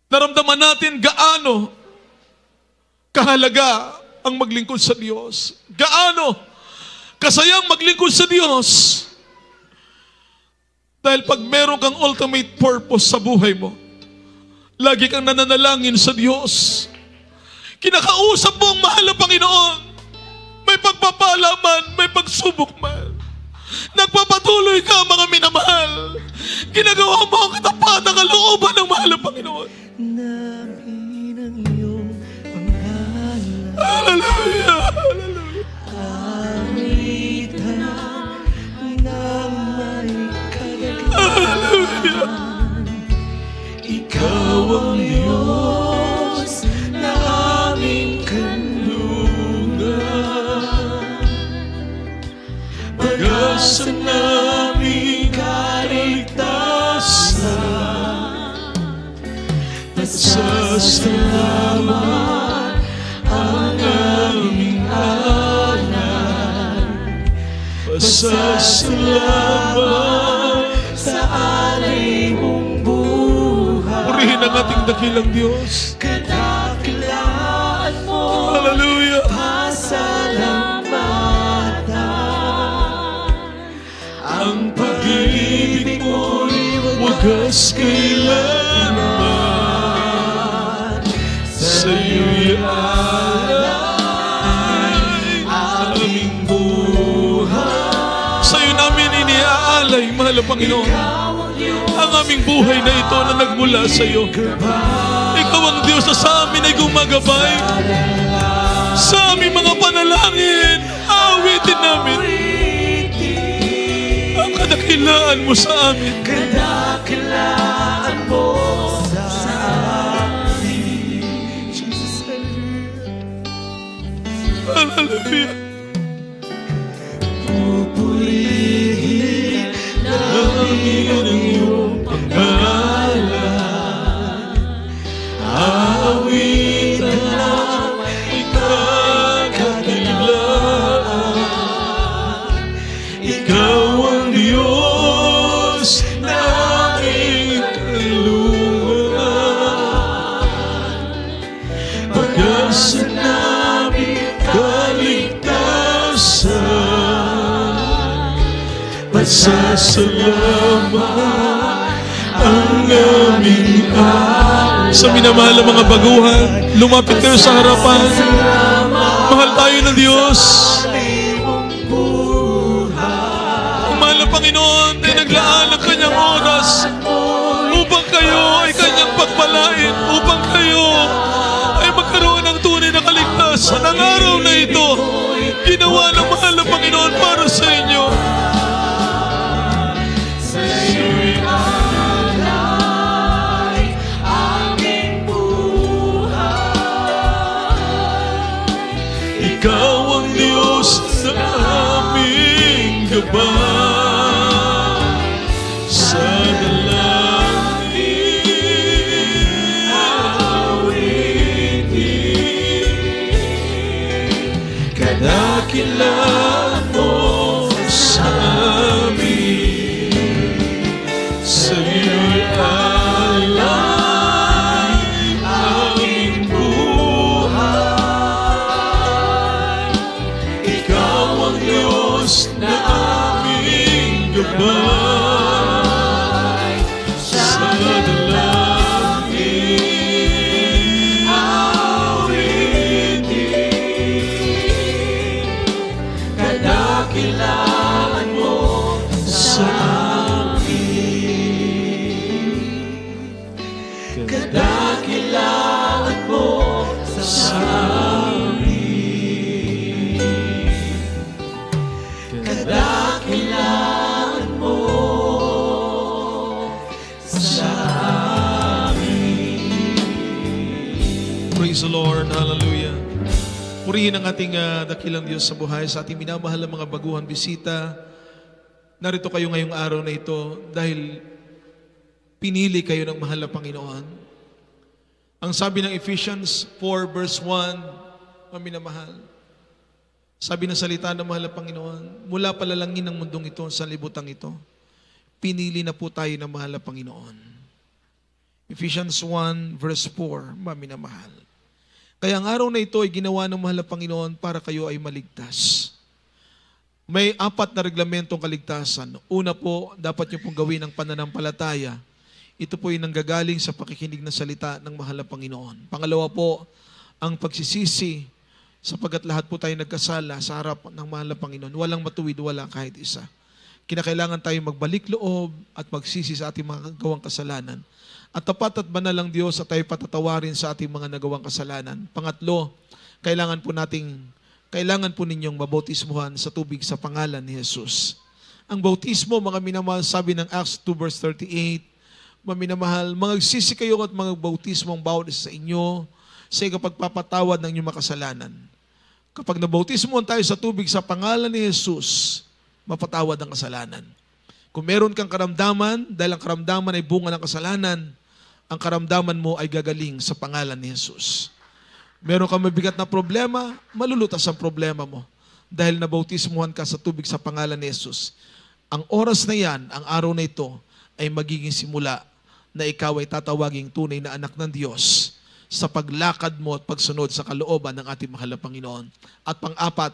Naramdaman natin gaano kahalaga ang maglingkod sa Diyos. Gaano kasayang maglingkod sa Diyos. Dahil pag meron kang ultimate purpose sa buhay mo, lagi kang nananalangin sa Diyos. Kinakausap mo ang mahal na Panginoon. May pagpapala man, may pagsubok man. Nagpapatuloy ka, mga minamahal. Ginagawa mo ang katapat ng kalooban ng mahal na Panginoon. Namin ang iyong pangalan. Hallelujah! Hallelujah! Awitan ng may kalagayan. Hallelujah! Ikaw ang Diyos na aming kanlungan. Pag-asa naming kaligtasan. Pasasalamat ang aming anak. Pasasalamat sa alay mong buhay. Purihin ang ating dakilang Diyos. Kadakilaan mo. Hallelujah! Pasalamatan. Ang pag-ibig mo'y wagas kailanman. Sa iyo'y alay ang aming buhay. Sa iyo namin iniaalay, mahal na Panginoon, ang aming buhay na ito na nagmula sa iyo. Ikaw ang Diyos na sa amin ay gumagabay. Sa aming mga panalangin, awitin namin ang kadakilaan mo sa amin. Kadakilaan mo sa amin. Hallelujah! Pupurihin namin ang iyong pangalan. Awitan ng may kadakilaan. Ikaw ang Diyos naranasan namin kaligtasan. Pasasalamat ang aming Sa minamahal ng mga baguhan, lumapit kayo sa harapan. Mahal tayo ng Diyos. Ang mahal na Panginoon ay naglaan ng kanyang oras upang kayo ay kanyang pagpalain, upang kayo ay magkaroon ng tunay na kaligtasan. Ang araw na ito, ginawa ng mahal na Panginoon para sa inyo. Ikaw ang Diyos sa aming gabay, sa dalangin awitin, kadakilaan mo sa amin, sa'yo'y alay aming buhay. Ikaw ang Diyos na aming gabay, sa dalangin awitin, kadakilaan mo sa amin, kadakilaan mo sa amin, kadakilaan mo sa Praise the Lord. Hallelujah. Purihin ang ating dakilang Diyos sa buhay, sa ating minamahal na mga baguhan bisita. Narito kayo ngayong araw na ito dahil pinili kayo ng mahal na Panginoon. Ang sabi ng Ephesians 4 verse 1, mga minamahal, sabi ng salita ng mahal na Panginoon, mula palalangin ng mundong ito, sa libutang ito, pinili na po tayo ng mahal na Panginoon. Ephesians 1 verse 4, mga minamahal. Kaya ang araw na ito ay ginawa ng mahal na Panginoon para kayo ay maligtas. May 4 na reglamentong kaligtasan. Una po, dapat niyo pong gawin ang pananampalataya. Ito po ay nanggagaling sa pakikinig ng salita ng mahal na Panginoon. Pangalawa po, ang pagsisisi, sapagkat lahat po tayo nagkasala sa harap ng mahal na Panginoon. Walang matuwid, wala kahit isa. Kinakailangan tayo magbalik loob at magsisi sa ating mga gawang kasalanan. At tapat at banal ang Diyos at tayo patatawarin sa ating mga nagawang kasalanan. Pangatlo, kailangan po ninyong mabautismuhan sa tubig sa pangalan ni Jesus. Ang bautismo, mga minamahal, sabi ng Acts 2 verse 38, mga minamahal, magsisi kayo at mga bautismo ang bawat isa sa inyo sa ikapagpapatawad ng inyong makasalanan. Kapag nabautismuhan tayo sa tubig sa pangalan ni Jesus, mapatawad ang kasalanan. Kung meron kang karamdaman, dahil ang karamdaman ay bunga ng kasalanan, ang karamdaman mo ay gagaling sa pangalan ni Jesus. Meron kang mabigat na problema, malulutas ang problema mo dahil nabautismuhan ka sa tubig sa pangalan ni Jesus. Ang oras na yan, ang araw na ito, ay magiging simula na ikaw ay tatawaging tunay na anak ng Diyos sa paglakad mo at pagsunod sa kalooban ng ating mahal na Panginoon. At pang-apat,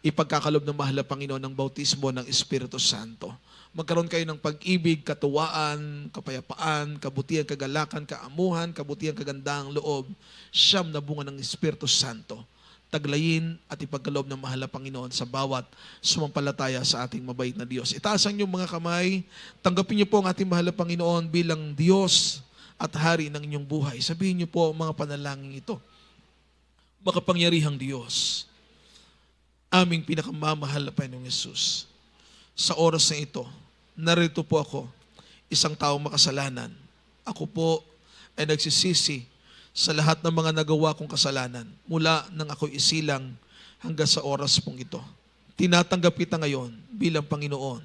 ipagkakalob ng mahal na Panginoon ng bautismo ng Espiritu Santo. Magkaroon kayo ng pag-ibig, katuwaan, kapayapaan, kabutihan, kagalakan, kaamuhan, kabutihan, kagandahang loob, siyam na bunga ng Espiritu Santo. Taglayin at ipagkaloob ng mahal na Panginoon sa bawat sumampalataya sa ating mabait na Diyos. Itaas ang inyong mga kamay, tanggapin niyo po ang ating mahal na Panginoon bilang Diyos at Hari ng inyong buhay. Sabihin niyo po ang mga panalangin ito. Makapangyarihang Diyos, aming pinakamamahal na Panginoong Yesus, sa oras na ito, narito po ako, isang taong makasalanan. Ako po ay nagsisisi sa lahat ng mga nagawa kong kasalanan mula nang ako'y isilang hanggang sa oras pong ito. Tinatanggap kita ngayon bilang Panginoon,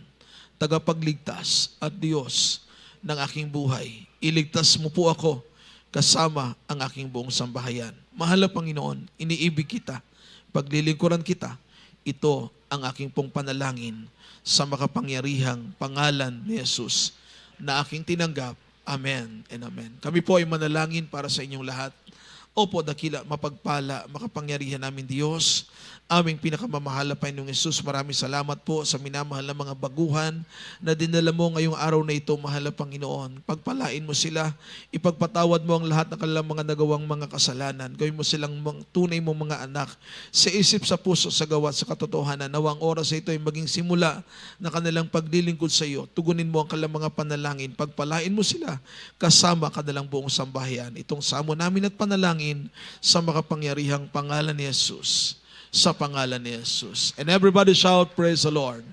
tagapagligtas at Diyos ng aking buhay. Iligtas mo po ako kasama ang aking buong sambahayan. Mahal na Panginoon, iniibig kita, paglilingkuran kita, ito ang aking pong panalangin sa makapangyarihang pangalan ni Jesus na aking tinanggap. Amen and amen. Kami po ay manalangin para sa inyong lahat. Opo, dakila, mapagpala, makapangyarihan namin Diyos, aming pinakamamahal na Panginoong Yesus, maraming salamat po sa minamahal na mga baguhan na dinala mo ngayong araw na ito, mahal na Panginoon. Pagpalain mo sila, ipagpatawad mo ang lahat ng kanilang mga nagawang mga kasalanan. Gawin mo silang tunay mong mga anak sa isip, sa puso, sa gawa, sa katotohanan. Nawang oras na ito ay maging simula na kanilang paglilingkod sa iyo. Tugunin mo ang kanilang mga panalangin. Pagpalain mo sila kasama kanilang buong sambahayan. Itong samo namin at panalangin sa makapangyarihang pangalan ni Jesus. Sa pangalan ni Jesus. And everybody shout, praise the Lord.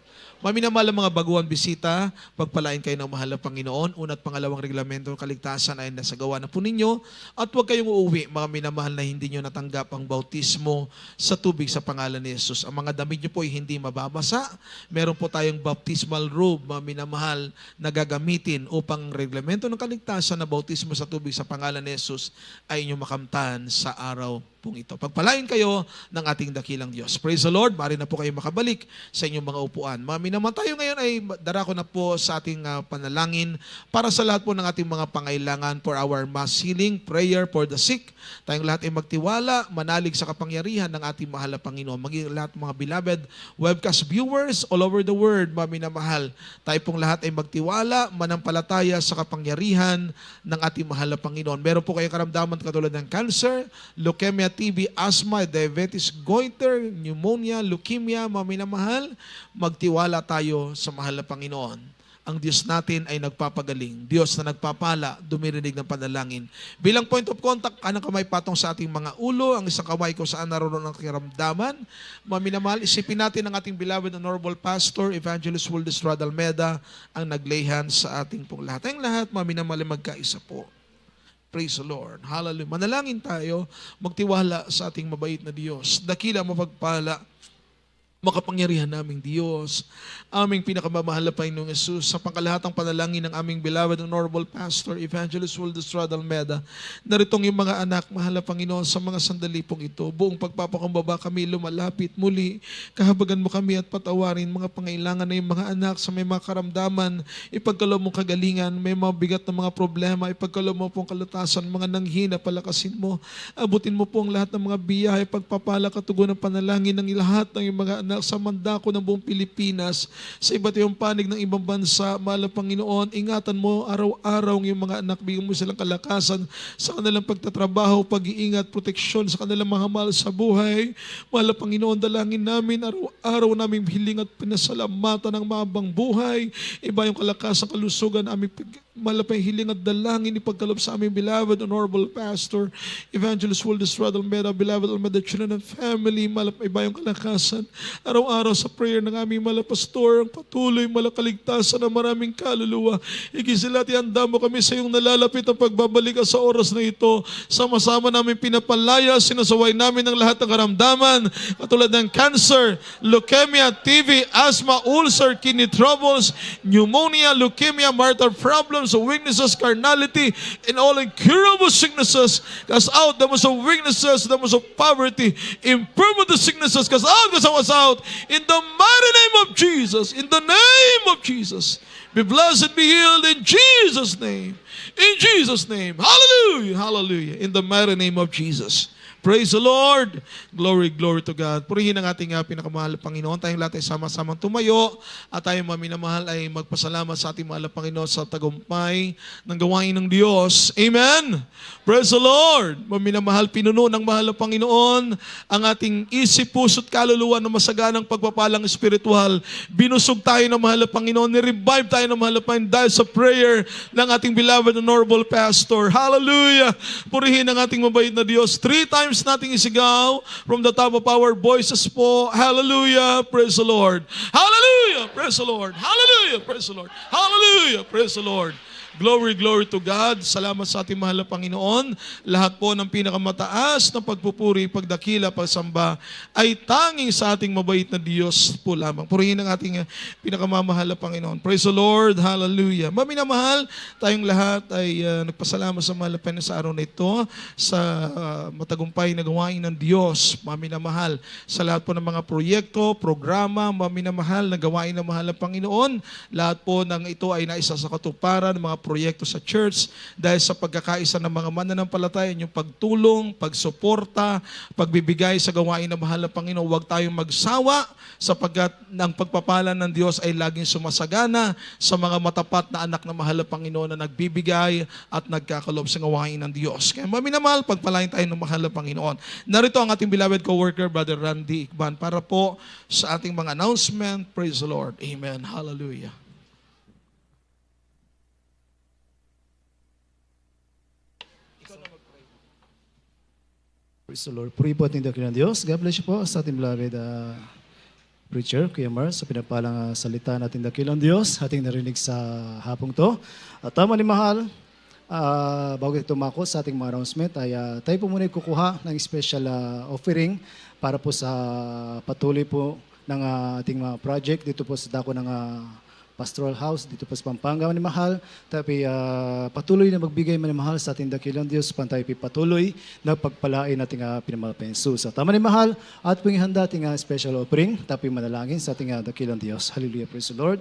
Maminamahal ang mga baguhan bisita, pagpalain kayo ng mahal na Panginoon. Una at pangalawang reglamento ng kaligtasan ay nasagawa na po ninyo. At huwag kayong uuwi, mga minamahal na hindi nyo natanggap ang bautismo sa tubig sa pangalan ni Jesus. Ang mga damit nyo po ay hindi mababasa. Meron po tayong baptismal robe, mga minamahal, na gagamitin upang reglamento ng kaligtasan na bautismo sa tubig sa pangalan ni Jesus ay inyong makamtan sa araw pong ito. Pagpalain kayo ng ating dakilang Diyos. Praise the Lord. Maaari na po kayo makabalik sa inyong mga upuan. Mga minamahal, tayo ngayon ay darako na po sa ating panalangin para sa lahat po ng ating mga pangailangan for our mass healing, prayer for the sick. Tayong lahat ay magtiwala, manalig sa kapangyarihan ng ating mahal na Panginoon. Maging lahat mga beloved webcast viewers all over the world, mga minamahal. Tayo pong lahat ay magtiwala, manampalataya sa kapangyarihan ng ating mahal na Panginoon. Meron po kayong karamdaman katulad ng cancer, leukemia, TB, asthma, diabetes, goiter, pneumonia, leukemia, mga minamahal, magtiwala tayo sa mahal na Panginoon. Ang Diyos natin ay nagpapagaling. Diyos na nagpapala, dumirinig ng panalangin. Bilang point of contact, anong kamay patong sa ating mga ulo, ang isang kamay ko saan naroon ang kiramdaman. Mga minamahal, isipin natin ang ating beloved honorable pastor, Evangelist Wildes Radalmeda, ang naglay hands sa ating pong lahat. Ang lahat, mga minamahal, magkaisa po. Praise the Lord. Hallelujah. Manalangin tayo, magtiwala sa ating mabait na Diyos. Dakila, mapagpala, makapangyarihan naming Diyos, aming pinakamamahal na Panginoong Yesus, sa pangkalahatang panalangin ng aming beloved honorable pastor, Evangelist Wildes Radalmeda, naritong yung mga anak, mahal na Panginoon, sa mga sandali pong ito, buong pagpapakumbaba kami lumalapit muli, kahabagan mo kami at patawarin mga pangailangan na yung mga anak sa may mga karamdaman, ipagkalob mong kagalingan, may mga bigat na mga problema, ipagkalob mo pong kalutasan, mga nanghina, palakasin mo, abutin mo pong lahat ng mga biyahe, pagpapala, katugon ng panalangin ng lahat ng yung mga anak sa mandako ng buong Pilipinas, sa iba't ibang panig ng ibang bansa, mahal na Panginoon, ingatan mo araw-araw ng mga anak, bigyan mo silang kalakasan sa kanilang pagtatrabaho, pag-iingat, proteksyon sa kanilang mga mahal sa buhay. Mahal na Panginoon, dalangin namin, araw-araw naming hiling at pinasalamatan ng mahabang buhay, iba yung kalakasan, kalusugan, aming mahal na hiling at dalangin, ipagkalob sa aming beloved honorable pastor, Evangelist Wildes Radalmeda, beloved Almeda children and family, mahal na iba yung kalakasan, araw-araw sa prayer ng aming mahal na pastor, ang patuloy malakaligtasan ng maraming kaluluwa. Igisilati, handa mo kami sa iyong nalalapit ang pagbabalik sa oras na ito. Sama-sama namin pinapalaya, sinasaway namin ang lahat ng karamdaman, katulad ng cancer, leukemia, TB, asthma, ulcer, kidney troubles, pneumonia, leukemia, marital problems, weaknesses, carnality, and all incurable sicknesses. Cast out the most of weaknesses, the most of poverty, improve the sicknesses, cast out, in the mighty name of Jesus, in the name of Jesus. Be blessed, be healed in Jesus' name. In Jesus' name. Hallelujah, hallelujah. In the mighty name of Jesus. Praise the Lord. Glory, glory to God. Purihin ang ating pinakamahal na Panginoon. Tayong lahat ay sama-samang tumayo at tayong maminamahal ay magpasalamat sa ating mahal na Panginoon sa tagumpay ng gawain ng Diyos. Amen. Praise the Lord. Maminamahal, pinuno ng mahal na Panginoon ang ating isip, puso't kaluluwa na masaganang pagpapalang espiritual. Binusog tayo ng mahal na Panginoon. Ni-revive tayo ng mahal na Panginoon dahil sa prayer ng ating beloved honorable pastor. Hallelujah. Purihin ang ating mabait na Diyos. 3 times nating isigaw from the top of our voices po. Hallelujah. Praise the Lord. Hallelujah. Praise the Lord. Hallelujah. Praise the Lord. Hallelujah. Praise the Lord. Glory, glory to God. Salamat sa ating mahal na Panginoon. Lahat po ng pinakamataas na pagpupuri, pagdakila, pagsamba ay tanging sa ating mabait na Diyos po lamang. Purihin ang ating pinakamamahal na Panginoon. Praise the Lord. Hallelujah. Maminamahal, tayong lahat ay nagpasalamat sa mahal na Panginoon sa araw na ito, sa matagumpay na gawain ng Diyos. Maminamahal, sa lahat po ng mga proyekto, programa, maminamahal na gawain ng mahal na Panginoon. Lahat po ng ito ay naisa sa katuparan ng mga proyekto sa church dahil sa pagkakaisa ng mga mananampalataya, yung pagtulong, pagsuporta, pagbibigay sa gawain na mahal na Panginoon. Huwag tayong magsawa sapagkat ang pagpapala ng Diyos ay laging sumasagana sa mga matapat na anak na mahal na Panginoon na nagbibigay at nagkakalob sa gawain ng Diyos. Kaya maminamahal, pagpalain tayo ng mahal na Panginoon. Narito ang ating beloved co-worker, Brother Randy Ikban, para po sa ating mga announcement. Praise the Lord. Amen. Hallelujah. Praise the Lord. Puri po ating dakilang Diyos. God bless you po sa ating beloved preacher, Kuya Mar, sa pinapalang salita natin dakilang Diyos, ating narinig sa hapong to. At tama ni Mahal, bago ito mako sa ating mga announcement, ay tayo po muna kukuha ng special offering para po sa patuloy po ng ating mga project dito po sa dako ng Pastoral House dito po sa Pampanga, ni Mahal. Tapi patuloy na magbigay man ni Mahal sa ating dakilang Diyos, pantay patuloy na pagpalain nating pinamahal pa Jesus. Sa tama ni Mahal, at pong ihanda ating special offering, tapi manalangin sa ating dakilang Diyos. Hallelujah, praise the Lord.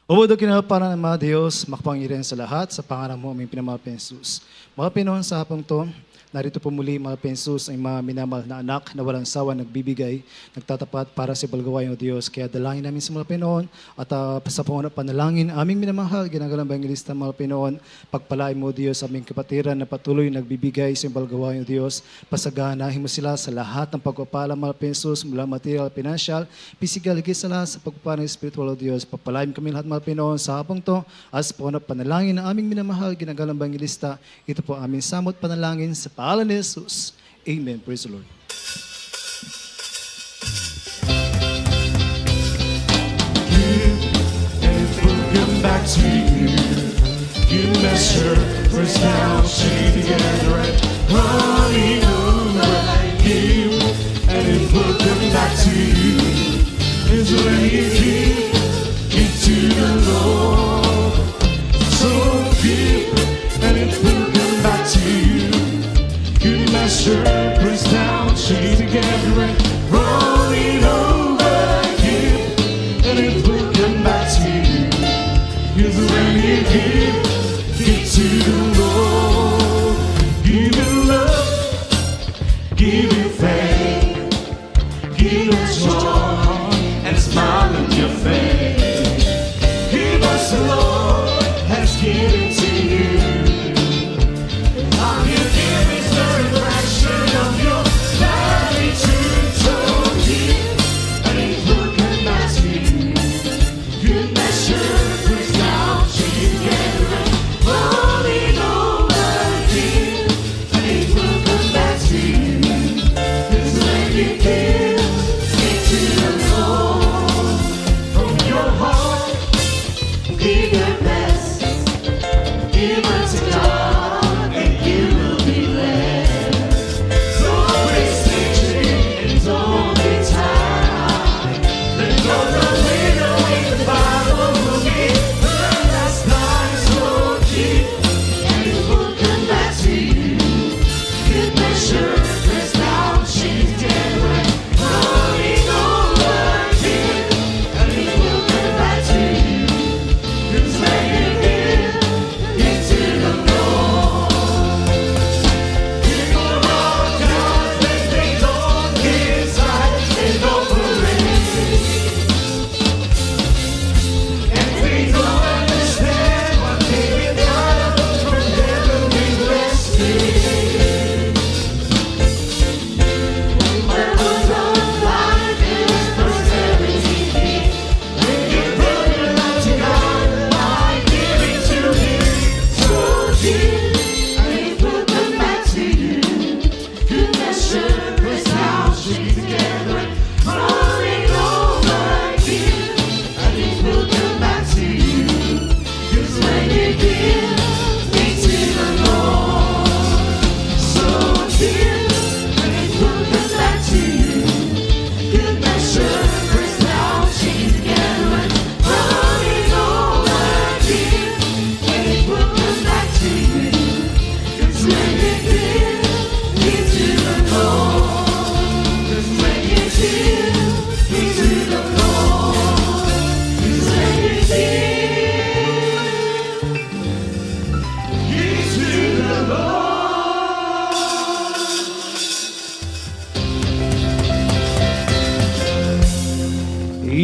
Ubudo kinapara ng mga Diyos, makapangyarihan sa lahat, sa pangalan mo aming pinamahal pa Jesus. Mga Pinoon sa hapong to, narito po muli mga pensus ang mga minamahal na anak na walang sawa nagbibigay, nagtatapat para sa balgawain o Diyos. Kaya dalangin namin sa mga Pinoon at sa panalangin aming minamahal, ginagalang Evangelista mga Pinoon, pagpalain mo Diyos aming kapatiran na patuloy nagbibigay sa balgawain o Diyos. Pasaganahin mo sila sa lahat ng pagpapala mga pensus mula material, financial, physical, higit sa lahat sa pagpapala ng spiritual o Diyos. Pagpalain kami lahat mga Pinoon sa hapong to as po na panalangin na aming minamahal, ginagalang Evangelista. Ito po aming samot panalangin sa pangalan ni Jesus. Amen. Praise the Lord. Come back to you. You measure, press down, shake together and running over you. And it will come back to you. Is when you give to the Lord. So give, and it will come back to you. You measure, press down, shake together and running over you. And it will come back to you. Is when you give to the Lord. Give it love, give it faith, give it joy, and smile on your face. Give us the Lord has given to you. All you give is the reflection of your gratitude. So give, and it will come back to you. You measure, press down, shake together and rolling over you, and it will come back to you.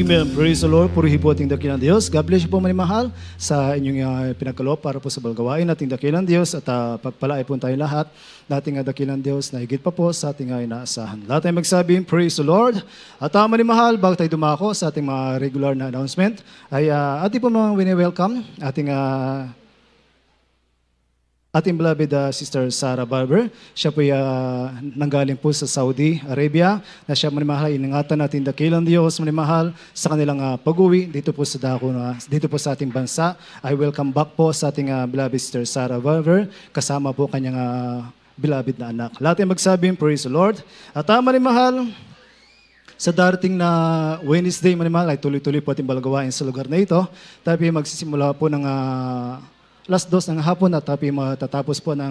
Amen. Praise the Lord. Purihin po ating dakilang Diyos. God bless you po manimahal sa inyong pinagkaloob para po sa balgawain ating dakilang Diyos at pagpalaay po tayo lahat na ating dakilang Diyos na higit pa po sa ating inaasahan. Lahat tayo magsabi, praise the Lord. At manimahal, bago tayo dumako sa ating mga regular na announcement, ay ating po mga wini-welcome ating beloved Sister Sarah Barber. Siya po nanggaling po sa Saudi Arabia na siya manimahal iningatan natin dakilang Diyos manimahal sa kanilang pag-uwi dito po sa dito po sa ating bansa. I welcome back po sa ating beloved Sister Sarah Barber kasama po kanyang beloved na anak. Lahat ay magsabing praise the Lord. At manimahal, sa darating na Wednesday manimahal ay tuloy-tuloy po ating balagawain sa lugar na ito. Tayo magsisimula po ng alas 2 ng hapon at matatapos po ng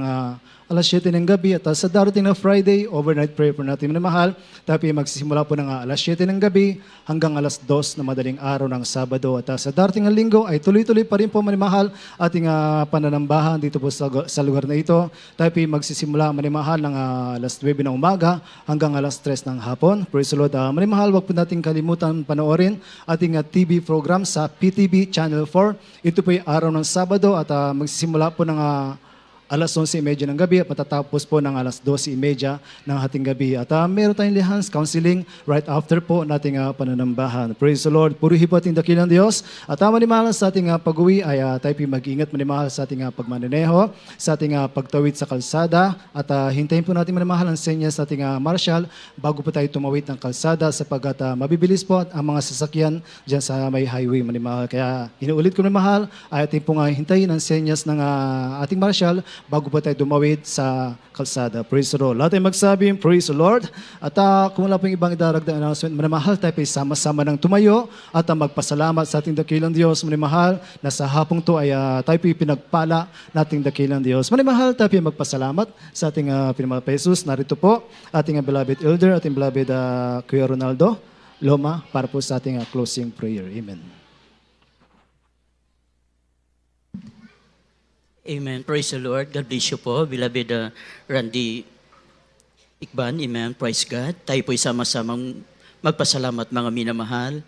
alas 7 ng gabi. At sa darating na Friday, overnight prayer po natin minamahal. Tapi magsisimula po ng alas 7 ng gabi hanggang alas 2 na madaling araw ng Sabado. At sa darating na linggo ay tuloy-tuloy pa rin po manimahal ating pananambahan dito po sa lugar na ito. Tapi magsisimula manimahal ng alas 9 ng umaga hanggang alas 3 ng hapon. Praise the Lord. Manimahal, wag po natin kalimutan panoorin ating TV program sa PTV Channel 4. Ito po ay araw ng Sabado at magsisimula po ng alas 11:30 ng gabi at matatapos po ng alas 12:30 ng hating gabi. At meron tayong lihans, counseling right after po nating pananambahan. Praise the Lord. Purihin po ating dakilang Diyos. At manimahal sa ating pag-uwi ay tayo mag-ingat manimahal sa ating pagmaneho, sa ating pagtawid sa kalsada. At hintayin po natin manimahal ang senyas sa ating marshal bago po tayo tumawid ng kalsada sapagkat mabibilis po ang mga sasakyan dyan sa may highway manimahal. Kaya inuulit ko manimahal ay ating pong hintayin ang senyas ng ating marshal bago pa tayo dumawid sa kalsada. Praise the Lord. Lahat ay magsabi, praise the Lord. At kung wala pong ibang idaragdag announcement, manimahal tayo ay sama-sama ng tumayo at magpasalamat sa ating dakilang Diyos. Manimahal na sa hapong to ay tayo pinagpala nating dakilang Diyos. Manimahal tayo magpasalamat sa ating pinamahal pa Jesus. Narito po ating beloved elder, ating beloved Kuya Ronaldo Loma para po sa ating closing prayer. Amen. Amen. Praise the Lord. God bless you po, beloved Randy Ikban. Amen. Praise God. Tayo po'y sama-samang magpasalamat mga minamahal.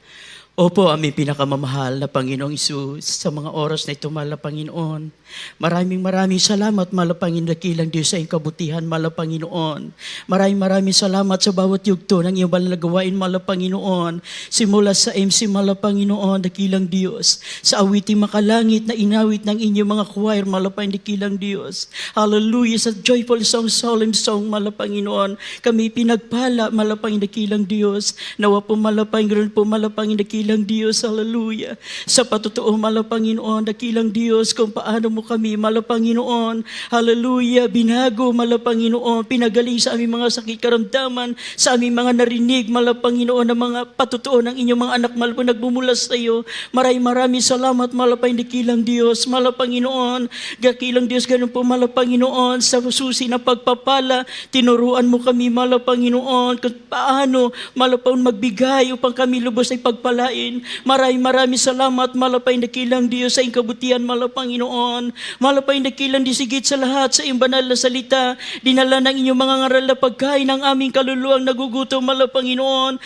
Opo, aming pinakamamahal na Panginoong Isus, sa mga oras na ito, mahal na Panginoon. Maraming salamat, mahal na Panginoon, dakilang Diyos sa iyong kabutihan, mahal na Panginoon. Maraming salamat sa bawat yugto ng iyong banal na gawain, mahal na Panginoon. Simula sa MC, mahal na Panginoon, dakilang Diyos. Sa awiting makalangit na inawit ng inyong mga choir, mahal na Panginoon, dakilang Diyos. Hallelujah, sa joyful song, solemn song, mahal na Panginoon. Kami pinagpala, mahal na Panginoon, dakilang Diyos. Nawa po, mahal na Panginoon, mahal na Panginoon, dakilang Diyos, hallelujah. Sa patotoo, mahal na Panginoon, dakilang Diyos, kung paano mo kami, mahal na Panginoon, hallelujah, binago, mahal na Panginoon, pinagaling sa aming mga sakit karamdaman, sa aming mga narinig, mahal na Panginoon, ng mga patotoo ng inyong mga anak, mahal po nagmumula sa iyo. Maraming salamat, mahal na Panginoon, dakilang Diyos, mahal na Panginoon, dakilang Diyos, ganun po, mahal na Panginoon, sa susi na pagpapala, tinuruan mo kami, mahal na Panginoon, kung paano, mahal na Panginoon, magbigay upang kami lubos ay pagpalain. Maraming salamat, mahal na Panginoon, dakilang Diyos, sa iyong kabutihan, mahal na Panginoon. Mahal na Panginoon, dakilang Diyos, higit sa lahat, sa iyong banal na salita, dinala ng inyong mga ngaral na pagkain ng aming kaluluwang nagugutom, mahal na Panginoon.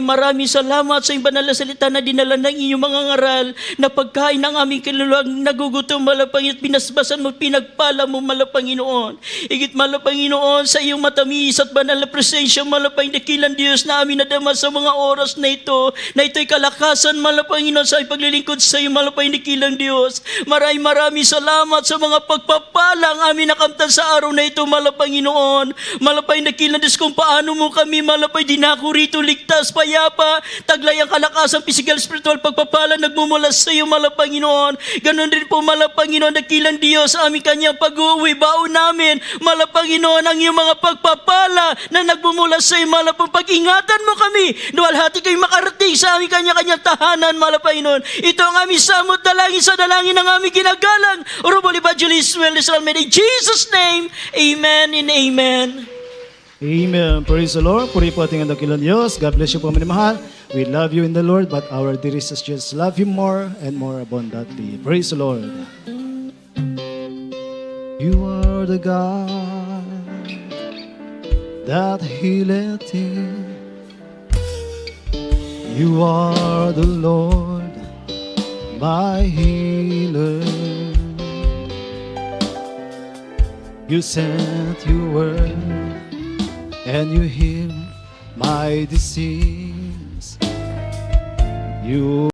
Maraming salamat sa iyong banal na salita na dinala ng inyong mga ngaral na pagkain ng aming kaluluwang nagugutom, mahal na Panginoon. Pinasbasan mo, pinagpala mo, mahal na Panginoon. Higit, mahal na Panginoon, sa iyong matamis at banal na presensya, mahal na Panginoon, dakilang Diyos, na amin nadama sa mga oras na ito'y kalakasan, mahal na Panginoon, sa paglilingkod sa iyo, mahal na Panginoon, dakilang Diyos. Maraming salamat sa mga pagpapalang amin nakamtan sa araw na ito, mahal na Panginoon. Mahal na Panginoon, dakilang Diyos, kung paano mo kami, mahal na Panginoon, dinako rito, ligtas, payapa, taglay ang kalakasan, physical, spiritual, pagpapala, nagmumula sa iyo, mahal na Panginoon. Ganon din po, mahal na Panginoon, dakilang Diyos, sa aming kanyang pag-uwi, baon namin, mahal na Panginoon, ang iyong mga pagpapala na nagmumula sa iyo, mahal na Panginoon, pag-ingatan mo kami, duwalhati kayo makarating sa aming kanyang tahanan, mahal na Panginoon. Ito ang aming samot dalangin sa dalangin ng aming ginagalang. Urubol Evangelist Wellness in Jesus' name, amen and amen. Amen. Praise the Lord. Puri po ating dakilang Diyos. God bless you po, manimahal. We love you in the Lord, but our dear sisters just love you more and more abundantly. Praise the Lord. You are the God that healeth thee. You are the Lord, my healer. You sent your word and you healed my disease. You